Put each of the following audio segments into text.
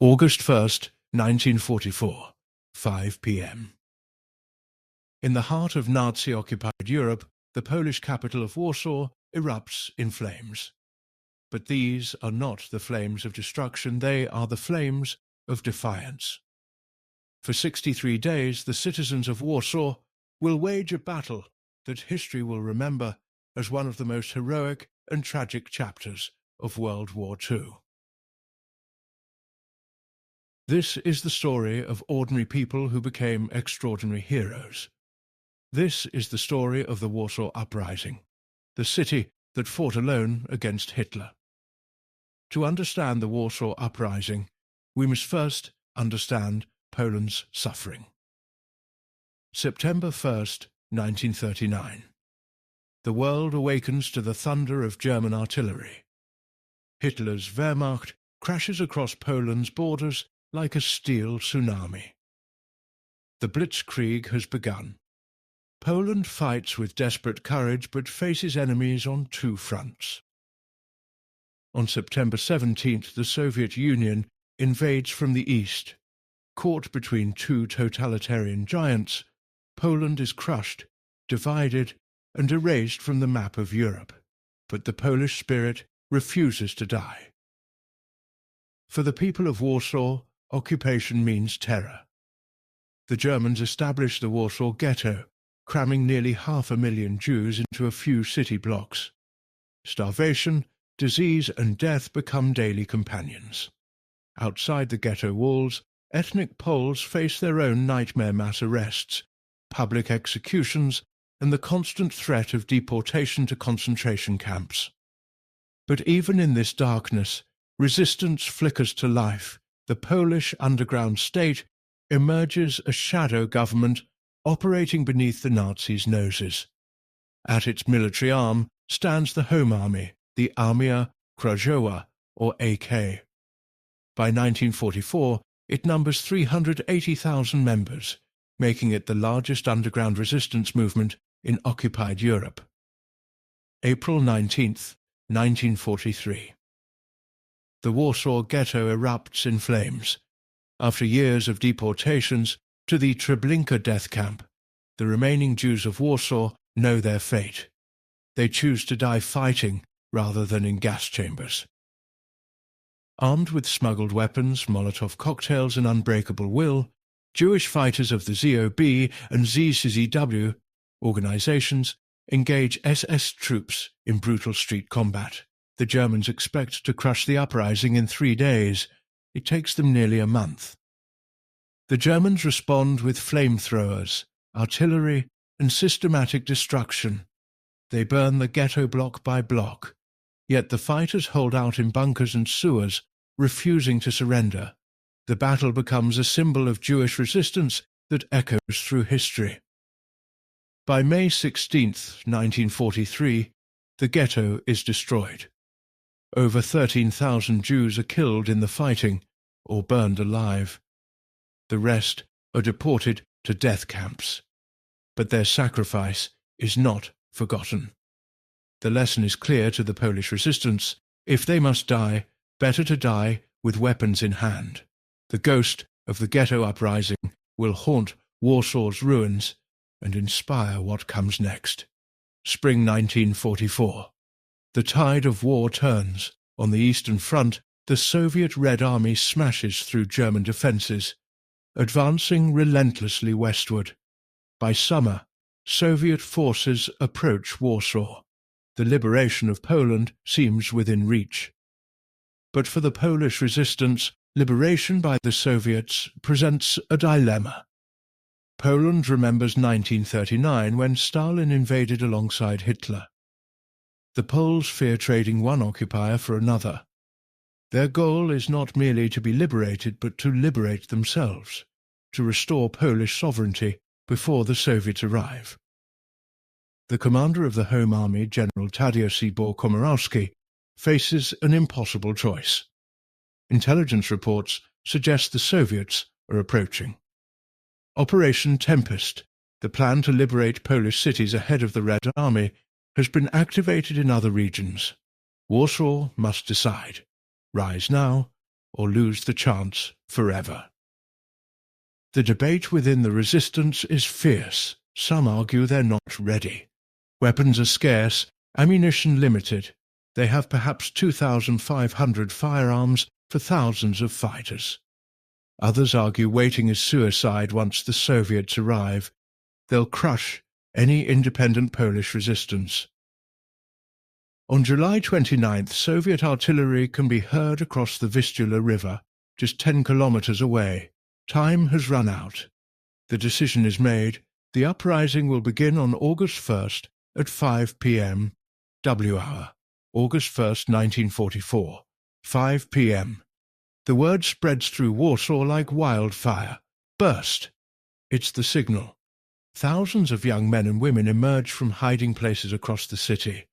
August 1st, 1944, 5 p.m. In the heart of Nazi-occupied Europe, the Polish capital of Warsaw erupts in flames. But these are not the flames of destruction, they are the flames of defiance. For 63 days, the citizens of Warsaw will wage a battle that history will remember as one of the most heroic and tragic chapters of World War II. This is the story of ordinary people who became extraordinary heroes. This is the story of the Warsaw Uprising, the city that fought alone against Hitler. To understand the Warsaw Uprising, we must first understand Poland's suffering. September 1st, 1939. The world awakens to the thunder of German artillery. Hitler's Wehrmacht crashes across Poland's borders like a steel tsunami. The Blitzkrieg has begun. Poland fights with desperate courage but faces enemies on two fronts. On September 17th, the Soviet Union invades from the east. Caught between two totalitarian giants, Poland is crushed, divided, and erased from the map of Europe. But the Polish spirit refuses to die. For the people of Warsaw, occupation means terror. The Germans established the Warsaw Ghetto, cramming nearly 500,000 Jews into a few city blocks. Starvation, disease, and death become daily companions. Outside the ghetto walls, ethnic Poles face their own nightmare mass arrests, public executions, and the constant threat of deportation to concentration camps. But even in this darkness, resistance flickers to life. The Polish underground state emerges a shadow government operating beneath the Nazis' noses. At its military arm stands the Home Army, the Armia Krajowa, or AK. By 1944, it numbers 380,000 members, making it the largest underground resistance movement in occupied Europe. April 19th, 1943. The Warsaw Ghetto erupts in flames. After years of deportations to the Treblinka death camp, the remaining Jews of Warsaw know their fate. They choose to die fighting rather than in gas chambers. Armed with smuggled weapons, Molotov cocktails, and unbreakable will, Jewish fighters of the ZOB and ZCZW organizations engage SS troops in brutal street combat. The Germans expect to crush the uprising in 3 days. It takes them nearly a month. The Germans respond with flamethrowers, artillery, and systematic destruction. They burn the ghetto block by block, yet the fighters hold out in bunkers and sewers, refusing to surrender. The battle becomes a symbol of Jewish resistance that echoes through history. By May 16, 1943, the ghetto is destroyed. Over 13,000 Jews are killed in the fighting or burned alive. The rest are deported to death camps. But their sacrifice is not forgotten. The lesson is clear to the Polish resistance. If they must die, better to die with weapons in hand. The ghost of the ghetto uprising will haunt Warsaw's ruins and inspire what comes next. Spring 1944. The tide of war turns. On the Eastern Front, the Soviet Red Army smashes through German defences, advancing relentlessly westward. By summer, Soviet forces approach Warsaw. The liberation of Poland seems within reach. But for the Polish resistance, liberation by the Soviets presents a dilemma. Poland remembers 1939 when Stalin invaded alongside Hitler. The Poles fear trading one occupier for another. Their goal is not merely to be liberated, but to liberate themselves, to restore Polish sovereignty before the Soviets arrive. The commander of the Home Army, General Tadeusz Komorowski, faces an impossible choice. Intelligence reports suggest the Soviets are approaching. Operation Tempest, the plan to liberate Polish cities ahead of the Red Army, has been activated in other regions. Warsaw must decide: rise now or lose the chance forever. The debate within the resistance is fierce. Some argue they're not ready. Weapons are scarce, ammunition limited. They have perhaps 2,500 firearms for thousands of fighters. Others argue waiting is suicide once the Soviets arrive. They'll crush any independent Polish resistance. On July 29th, Soviet artillery can be heard across the Vistula River, just 10 kilometers away. Time has run out. The decision is made. The uprising will begin on August 1st at 5 p.m. W hour. August 1st, 1944. 5 p.m. The word spreads through Warsaw like wildfire. Burst! It's the signal. Thousands of young men and women emerge from hiding places across the city.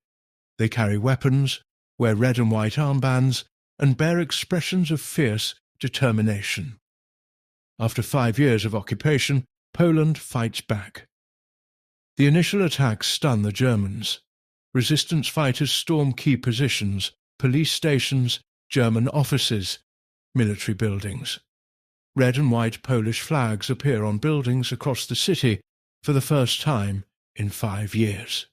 They carry weapons, wear red and white armbands, and bear expressions of fierce determination. After 5 years of occupation, Poland fights back. The initial attacks stun the Germans. Resistance fighters storm key positions, police stations, German offices, military buildings. Red and white Polish flags appear on buildings across the city for the first time in 5 years.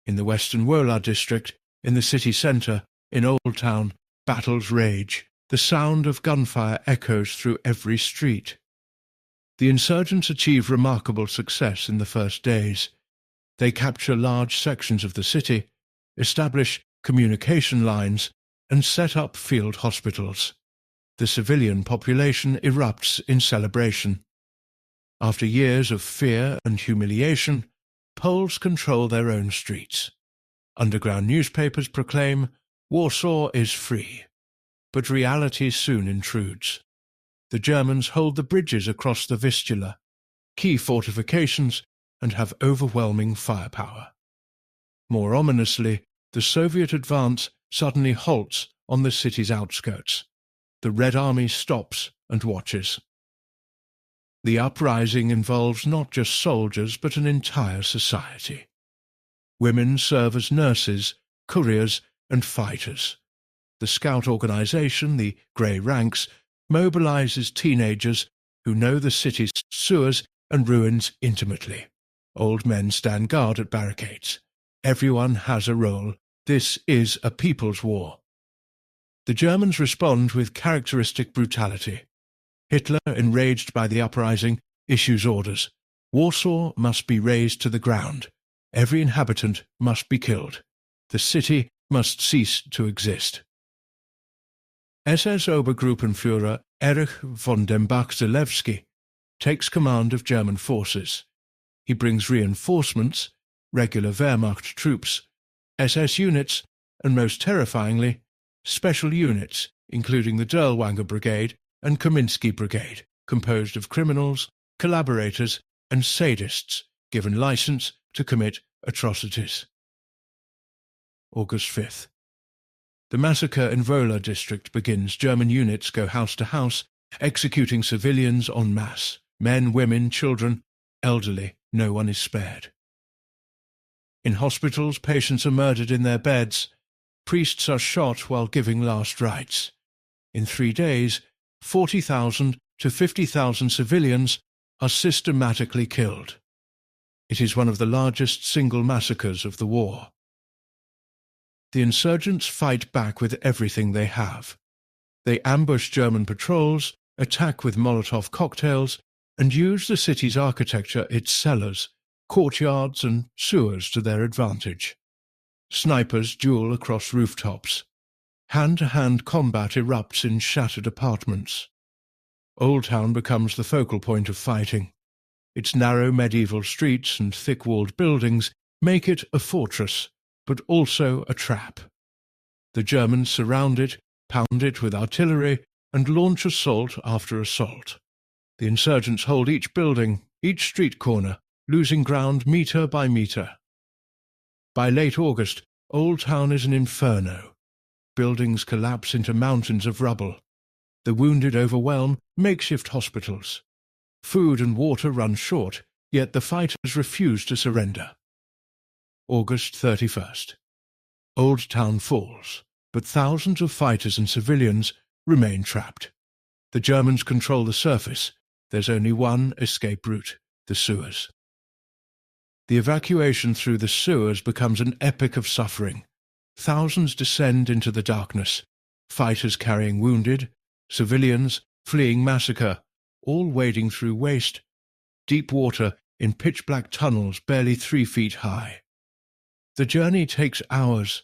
In the western Wola district, in the city centre, in Old Town, battles rage. The sound of gunfire echoes through every street. The insurgents achieve remarkable success in the first days. They capture large sections of the city, establish communication lines, and set up field hospitals. The civilian population erupts in celebration. After years of fear and humiliation, Poles control their own streets. Underground newspapers proclaim, "Warsaw is free." But reality soon intrudes. The Germans hold the bridges across the Vistula, key fortifications, and have overwhelming firepower. More ominously, the Soviet advance suddenly halts on the city's outskirts. The Red Army stops and watches. The uprising involves not just soldiers but an entire society. Women serve as nurses, couriers, and fighters. The scout organization, the Grey Ranks, mobilizes teenagers who know the city's sewers and ruins intimately. Old men stand guard at barricades. Everyone has a role. This is a people's war. The Germans respond with characteristic brutality. Hitler, enraged by the uprising, issues orders. Warsaw must be razed to the ground. Every inhabitant must be killed. The city must cease to exist. SS Obergruppenführer Erich von dem Bach-Zelewski takes command of German forces. He brings reinforcements, regular Wehrmacht troops, SS units, and most terrifyingly, special units, including the Dirlewanger Brigade and Kaminsky Brigade, composed of criminals, collaborators, and sadists given license to commit atrocities. August 5th. The massacre in Wola district begins. German units go house to house, executing civilians en masse. Men, women, children, elderly, no one is spared. In hospitals, patients are murdered in their beds. Priests are shot while giving last rites. In 3 days, 40,000 to 50,000 civilians are systematically killed. It is one of the largest single massacres of the war. The insurgents fight back with everything they have. They ambush German patrols, attack with Molotov cocktails, and use the city's architecture, its cellars, courtyards, and sewers to their advantage. Snipers duel across rooftops. Hand-to-hand combat erupts in shattered apartments. Old Town becomes the focal point of fighting. Its narrow medieval streets and thick-walled buildings make it a fortress, but also a trap. The Germans surround it, pound it with artillery, and launch assault after assault. The insurgents hold each building, each street corner, losing ground metre by metre. By late August, Old Town is an inferno. Buildings collapse into mountains of rubble. The wounded overwhelm makeshift hospitals. Food and water run short, yet the fighters refuse to surrender. August 31st. Old Town falls, but thousands of fighters and civilians remain trapped. The Germans control the surface. There's only one escape route: the sewers. The evacuation through the sewers becomes an epic of suffering. Thousands descend into the darkness, fighters carrying wounded, civilians fleeing massacre, all wading through waist, deep water in pitch-black tunnels barely 3 feet high. The journey takes hours.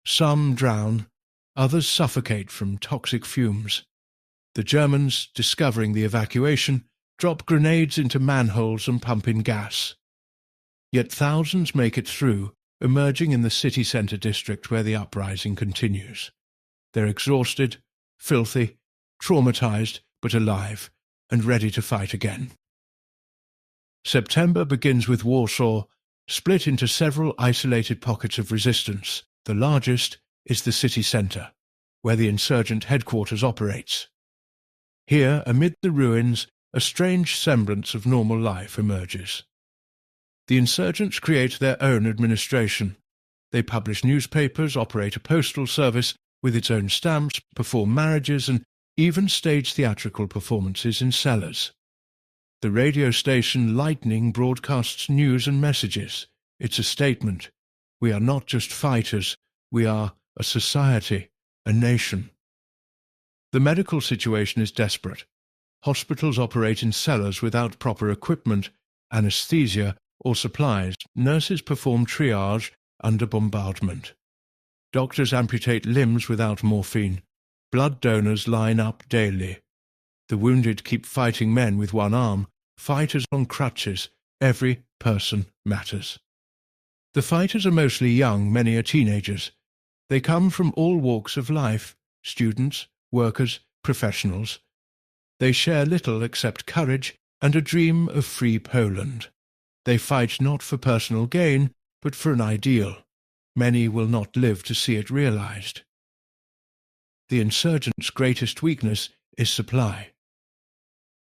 Some drown, others suffocate from toxic fumes. The Germans, discovering the evacuation, drop grenades into manholes and pump in gas. Yet thousands make it through, emerging in the city centre district where the uprising continues. They're exhausted, filthy, traumatized, but alive, and ready to fight again. September begins with Warsaw, split into several isolated pockets of resistance. The largest is the city centre, where the insurgent headquarters operates. Here, amid the ruins, a strange semblance of normal life emerges. The insurgents create their own administration. They publish newspapers, operate a postal service with its own stamps, perform marriages, and even stage theatrical performances in cellars. The radio station Lightning broadcasts news and messages. It's a statement. We are not just fighters, we are a society, a nation. The medical situation is desperate. Hospitals operate in cellars without proper equipment, anesthesia, or supplies. Nurses perform triage under bombardment. Doctors amputate limbs without morphine. Blood donors line up daily. The wounded keep fighting men with one arm, fighters on crutches. Every person matters. The fighters are mostly young, many are teenagers. They come from all walks of life: students, workers, professionals. They share little except courage and a dream of free Poland. They fight not for personal gain, but for an ideal. Many will not live to see it realized. The insurgents' greatest weakness is supply.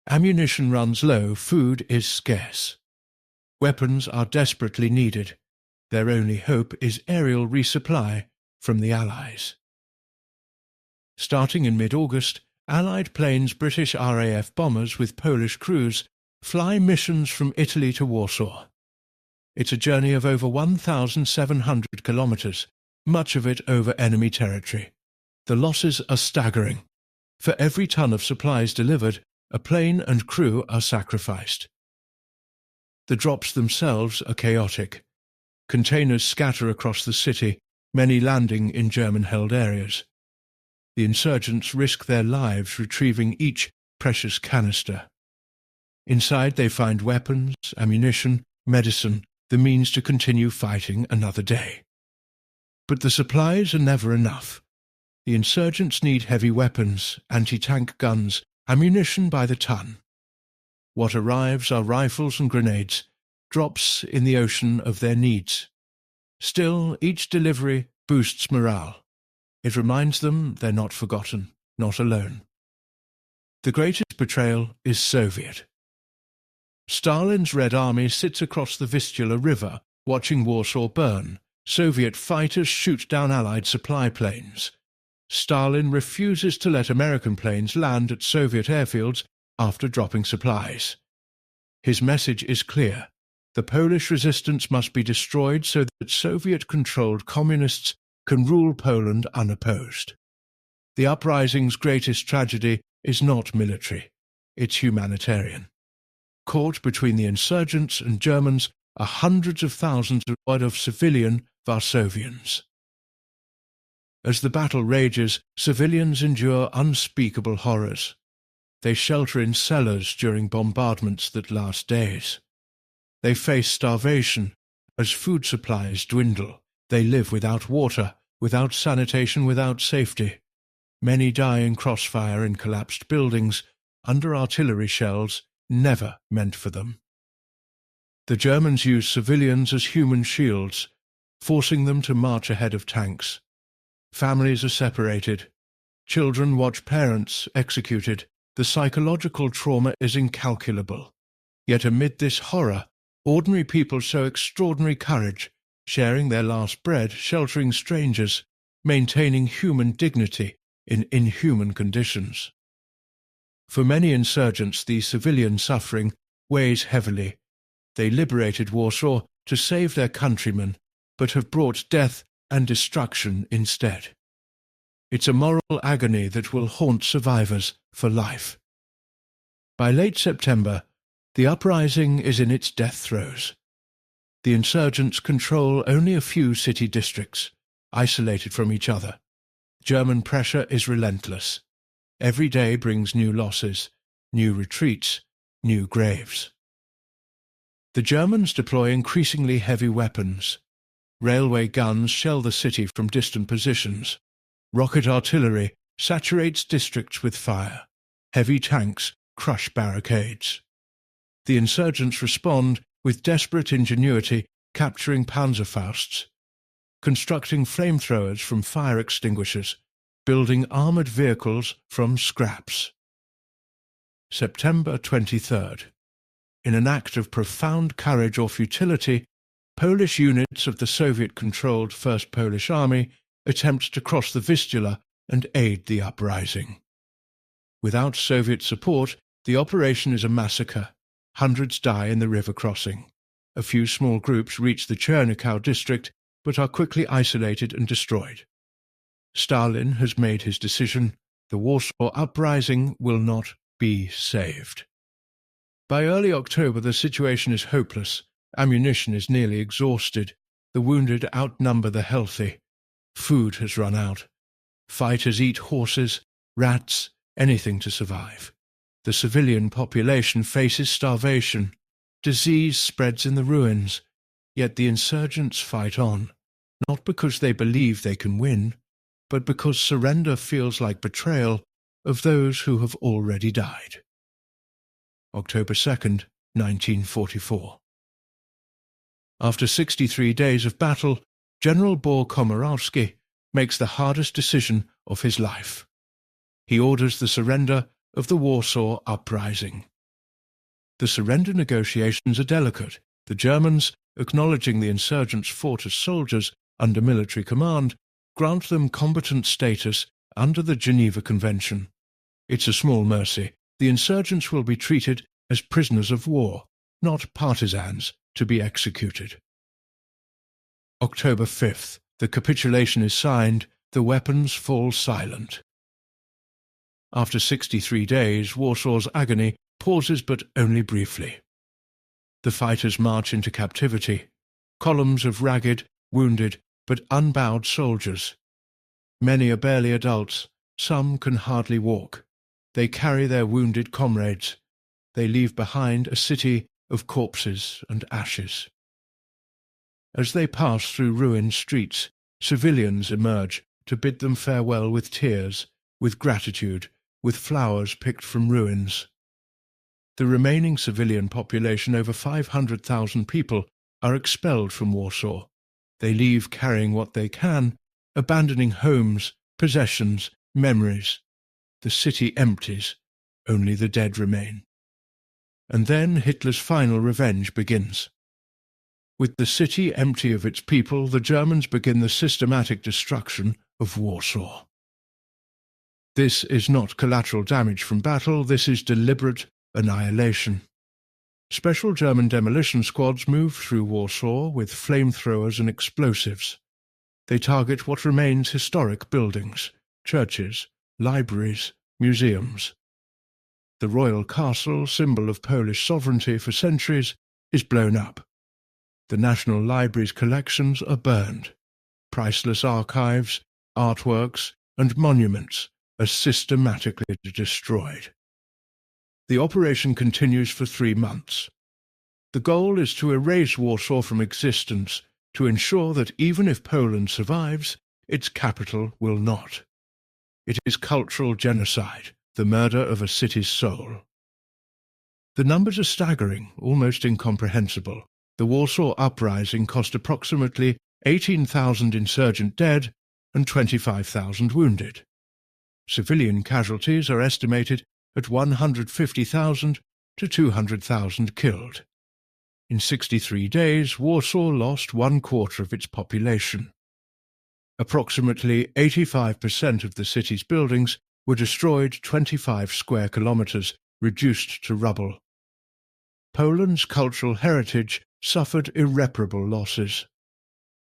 Ammunition runs low, food is scarce. Weapons are desperately needed. Their only hope is aerial resupply from the Allies. Starting in mid-August, Allied planes, British RAF bombers with Polish crews, fly missions from Italy to Warsaw. It's a journey of over 1,700 kilometres, much of it over enemy territory. The losses are staggering. For every ton of supplies delivered, a plane and crew are sacrificed. The drops themselves are chaotic. Containers scatter across the city, many landing in German-held areas. The insurgents risk their lives retrieving each precious canister. Inside they find weapons, ammunition, medicine, the means to continue fighting another day. But the supplies are never enough. The insurgents need heavy weapons, anti-tank guns, ammunition by the ton. What arrives are rifles and grenades, drops in the ocean of their needs. Still, each delivery boosts morale. It reminds them they're not forgotten, not alone. The greatest betrayal is Soviet. Stalin's Red Army sits across the Vistula River, watching Warsaw burn. Soviet fighters shoot down Allied supply planes. Stalin refuses to let American planes land at Soviet airfields after dropping supplies. His message is clear. The Polish resistance must be destroyed so that Soviet-controlled communists can rule Poland unopposed. The uprising's greatest tragedy is not military. It's humanitarian. Caught between the insurgents and Germans are hundreds of thousands of civilian Varsovians. As the battle rages, civilians endure unspeakable horrors. They shelter in cellars during bombardments that last days. They face starvation as food supplies dwindle. They live without water, without sanitation, without safety. Many die in crossfire in collapsed buildings, under artillery shells never meant for them. The Germans use civilians as human shields, forcing them to march ahead of tanks. Families are separated. Children watch parents executed. The psychological trauma is incalculable. Yet amid this horror, ordinary people show extraordinary courage, sharing their last bread, sheltering strangers, maintaining human dignity in inhuman conditions. For many insurgents, the civilian suffering weighs heavily. They liberated Warsaw to save their countrymen, but have brought death and destruction instead. It's a moral agony that will haunt survivors for life. By late September, the uprising is in its death throes. The insurgents control only a few city districts, isolated from each other. German pressure is relentless. Every day brings new losses, new retreats, new graves. The Germans deploy increasingly heavy weapons. Railway guns shell the city from distant positions. Rocket artillery saturates districts with fire. Heavy tanks crush barricades. The insurgents respond with desperate ingenuity, capturing Panzerfausts, constructing flamethrowers from fire extinguishers, building armoured vehicles from scraps. September 23rd. In an act of profound courage or futility, Polish units of the Soviet-controlled First Polish Army attempt to cross the Vistula and aid the uprising. Without Soviet support, the operation is a massacre. Hundreds die in the river crossing. A few small groups reach the Chernichow district, but are quickly isolated and destroyed. Stalin has made his decision. The Warsaw Uprising will not be saved. By early October, the situation is hopeless. Ammunition is nearly exhausted. The wounded outnumber the healthy. Food has run out. Fighters eat horses, rats, anything to survive. The civilian population faces starvation. Disease spreads in the ruins. Yet the insurgents fight on, not because they believe they can win, but because surrender feels like betrayal of those who have already died. October 2nd, 1944. After 63 days of battle, General Komorowski makes the hardest decision of his life. He orders the surrender of the Warsaw Uprising. The surrender negotiations are delicate. The Germans, acknowledging the insurgents fought as soldiers under military command, grant them combatant status under the Geneva Convention. It's a small mercy. The insurgents will be treated as prisoners of war, not partisans to be executed. October 5th. The capitulation is signed. The weapons fall silent. After 63 days, Warsaw's agony pauses, but only briefly. The fighters march into captivity, columns of ragged, wounded, but unbowed soldiers. Many are barely adults, some can hardly walk. They carry their wounded comrades. They leave behind a city of corpses and ashes. As they pass through ruined streets, civilians emerge to bid them farewell with tears, with gratitude, with flowers picked from ruins. The remaining civilian population, over 500,000 people, are expelled from Warsaw. They leave carrying what they can, abandoning homes, possessions, memories. The city empties, only the dead remain. And then Hitler's final revenge begins. With the city empty of its people, the Germans begin the systematic destruction of Warsaw. This is not collateral damage from battle, this is deliberate annihilation. Special German demolition squads move through Warsaw with flamethrowers and explosives. They target what remains historic buildings, churches, libraries, museums. The royal castle, symbol of Polish sovereignty for centuries, is blown up. The National Library's collections are burned. Priceless archives, artworks, and monuments are systematically destroyed. The operation continues for 3 months. The goal is to erase Warsaw from existence, to ensure that even if Poland survives, its capital will not. It is cultural genocide, the murder of a city's soul. The numbers are staggering, almost incomprehensible. The Warsaw Uprising cost approximately 18,000 insurgent dead and 25,000 wounded. Civilian casualties are estimated at 150,000 to 200,000 killed. In 63 days, Warsaw lost 1/4 of its population. Approximately 85% of the city's buildings were destroyed, 25 square kilometers reduced to rubble. Poland's cultural heritage suffered irreparable losses.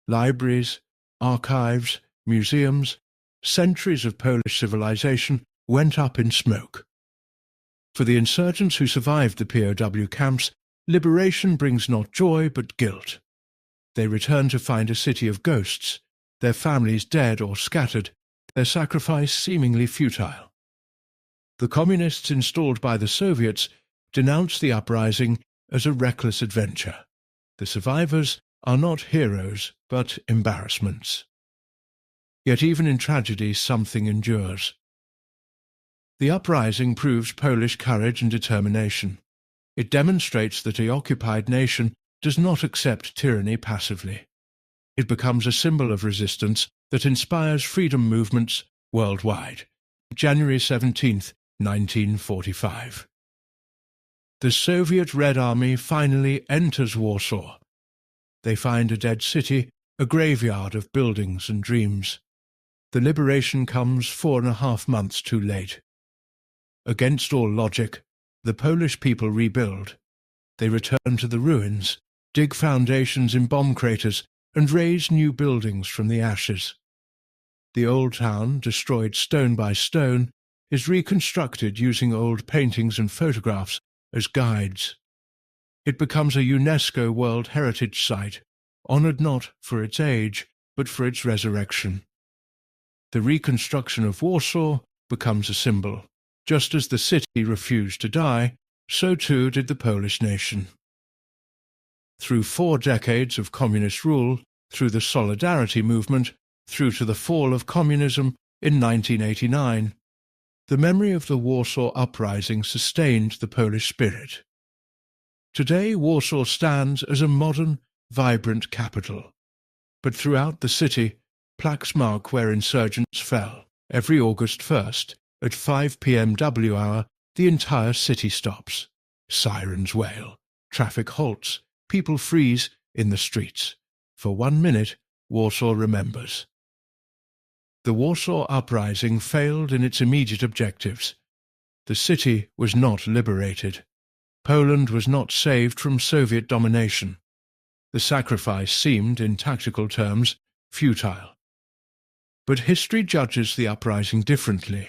Libraries, archives, museums, centuries of Polish civilization went up in smoke. For the insurgents who survived the POW camps, liberation brings not joy but guilt. They return to find a city of ghosts, their families dead or scattered, their sacrifice seemingly futile. The communists installed by the Soviets denounce the uprising as a reckless adventure. The survivors are not heroes, but embarrassments. Yet even in tragedy something endures. The uprising proves Polish courage and determination. It demonstrates that a occupied nation does not accept tyranny passively. It becomes a symbol of resistance that inspires freedom movements worldwide. January 17, 1945. The Soviet Red Army finally enters Warsaw. They find a dead city, a graveyard of buildings and dreams. The liberation comes 4.5 months too late. Against all logic, the Polish people rebuild. They return to the ruins, dig foundations in bomb craters, and raise new buildings from the ashes. The old town, destroyed stone by stone, is reconstructed using old paintings and photographs as guides. It becomes a UNESCO World Heritage Site, honoured not for its age, but for its resurrection. The reconstruction of Warsaw becomes a symbol. Just as the city refused to die, so too did the Polish nation. Through 4 decades of communist rule, through the Solidarity movement, through to the fall of communism in 1989, the memory of the Warsaw Uprising sustained the Polish spirit. Today Warsaw stands as a modern, vibrant capital. But throughout the city, plaques mark where insurgents fell. Every August 1st, at 5 p.m. W hour, the entire city stops. Sirens wail, traffic halts, people freeze in the streets. For 1 minute, Warsaw remembers. The Warsaw Uprising failed in its immediate objectives. The city was not liberated. Poland was not saved from Soviet domination. The sacrifice seemed, in tactical terms, futile. But history judges the uprising differently.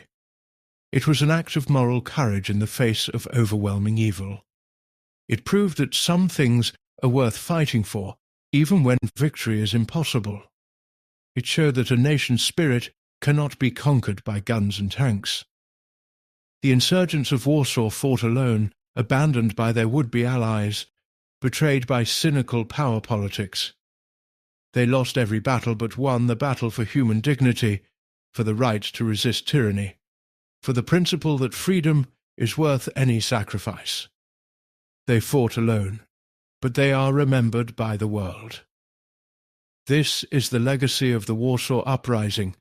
It was an act of moral courage in the face of overwhelming evil. It proved that some things are worth fighting for, even when victory is impossible. It showed that a nation's spirit cannot be conquered by guns and tanks. The insurgents of Warsaw fought alone, abandoned by their would-be allies, betrayed by cynical power politics. They lost every battle but won the battle for human dignity, for the right to resist tyranny, for the principle that freedom is worth any sacrifice. They fought alone, but they are remembered by the world. This is the legacy of the Warsaw Uprising,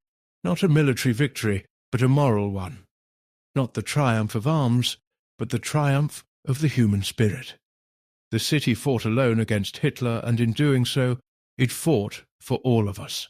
not a military victory, but a moral one. Not the triumph of arms, but the triumph of the human spirit. The city fought alone against Hitler, and in doing so, it fought for all of us.